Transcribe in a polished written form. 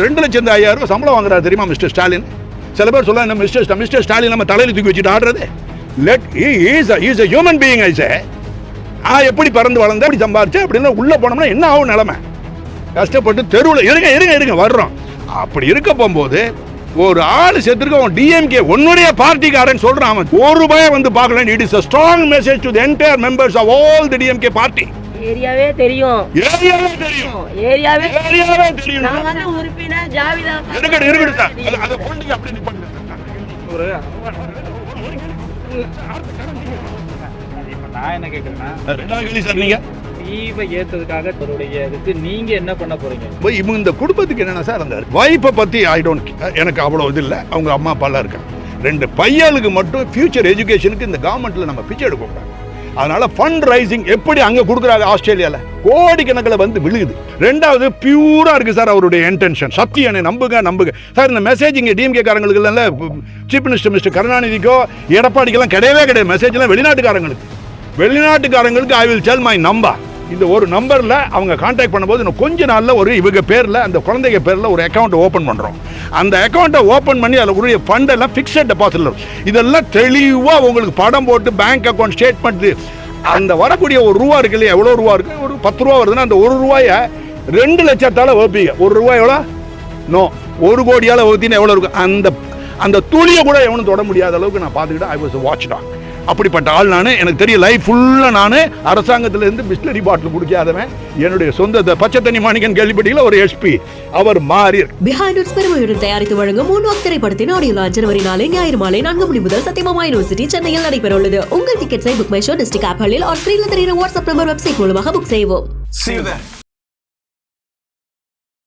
2,05,000 சம்பளம் வாங்குறாரு தெரியுமா மிஸ்டர் ஸ்டாலின்? சில பேர் சொல்ல என்ன மிஸ்டர் ஸ்டாலின் நம்ம தலையில தூக்கி வச்சுட்டு ஆடுறது. Is a human being I say. எப்படி பறந்து வளர்ந்த எப்படி சம்பாரிச்சு அப்படின்னு உள்ள போனோம்னா என்ன ஆகும் நிலைமை? கஷ்டப்பட்டு தெருவில் இருங்க வர்றோம். அப்படி இருக்க போகும்போது ஒரு ஆள் செத்துருக்க டிஎம்கே உன்னுடைய பார்ட்டிக்காரன் சொல்றான், அவன் ₹1 வந்து பார்க்கல. It is a strong message to the entire members of all the DMK party. ஏரியாவே தெரியும். நான் வந்து உறுப்பினர் ஜாவிதா இருக்கட்டும் சார். அத பொண்ணுங்க அப்படி நிப்பாங்க. ஒரு நான் என்ன கேக்குறேன்னா, ரெண்டாவது கேள்வி சார், நீங்க ஈவை ஏத்ததுக்காக அவருடைய இதுக்கு நீங்க என்ன பண்ண போறீங்க? இவங்க இந்த குடும்பத்துக்கு என்னன்னா சார், அந்த வைஃபை பத்தி எனக்கு அவ்வளவு இது இல்லை. அவங்க அம்மா அப்பாலாம் இருக்காங்க. 2 பையனுக்கு மட்டும் ஃபியூச்சர் எஜுகேஷனுக்கு இந்த கவர்மெண்ட்ல நம்ம பிச்சை எடுக்க கூடாது. அதனால ஃபண்ட் ரைசிங் எப்படி அங்க கொடுக்குறாங்க ஆஸ்திரேலியால கோடிக்கணக்கில் வந்து விழுகுது. ரெண்டாவது பியூரா இருக்கு சார் அவருடைய இன்டென்ஷன். சத்தியனை நம்புங்க சார். இந்த மெசேஜ் இங்க டிஎம்கே காரங்களுக்கு இல்ல, சீஃப் மினிஸ்டர் கருணாநிதிக்கோ எடப்பாடிக்கெல்லாம் கிடையவே மெசேஜ் எல்லாம் வெளிநாட்டுக்காரங்களுக்கு I will tell my number. இந்த ஒரு நம்பர்ல அவங்க கான்டாக்ட் பண்ணும்போது இன்னும் கொஞ்ச நாள்ல ஒரு இவங்க பேர்ல அந்த குழந்தைங்க பேர்ல ஒரு அக்கௌண்ட் ஓபன் பண்றோம். அந்த அக்கௌண்ட்டை ஓபன் பண்ணி அதில் உரிய ஃபண்ட் எல்லாம் ஃபிக்ஸட் டெபாசிட்ல இதெல்லாம் தெளிவா உங்களுக்கு படம் போட்டு பேங்க் அக்கௌண்ட் ஸ்டேட்மெண்ட் அந்த வரக்கூடிய ₹1 இருக்கு இல்லையா, எவ்வளோ ரூபா இருக்கு, ஒரு ₹10 வருதுன்னா அந்த ₹1 2 லட்சத்தால வைப்பீங்க. ₹1 எவ்வளோ? நோ, 1 கோடியால வைத்தீங்கன்னா எவ்வளோ இருக்கும்? அந்த துளியை கூட எவனும் தொட முடியாத அளவுக்கு நான் பார்த்துக்கிட்டேன். I was watch dog. அப்படிப்பட்ட ஆள் நான். எனக்கு தெரியும் லைஃப் ஃபுல்லாக நான் அரசாங்கத்திலேருந்து பிஸ்லரி பாட்டில் குடிக்காதவன். என்னுடைய சொந்த பச்சை தண்ணி மாணிக்கன் கேள்விப்பட்டீங்களா, ஒரு எஸ்பி அவர் மாறி பிஹைண்ட் இட்ஸ் பெருமையுடன் தயாரித்து வழங்கும் மூன்வாக் திரைப்படத்தின் ஆடியோ லான்ச் ஜனவரி 4 ஞாயிறு மாலை 4 மணி முதல் சத்தியமாமா யூனிவர்சிட்டி சென்னையில் நடைபெற உள்ளது. உங்கள் டிக்கெட்ஸை புக் மை ஷோ டிஸ்ட்ரிக்ட் ஆப்களில் ஆர் ஸ்கிரீன்ல தெரிகிற வாட்ஸ்அப் நம்பர் வெப்சைட் மூலமாக புக் செய்வோம்.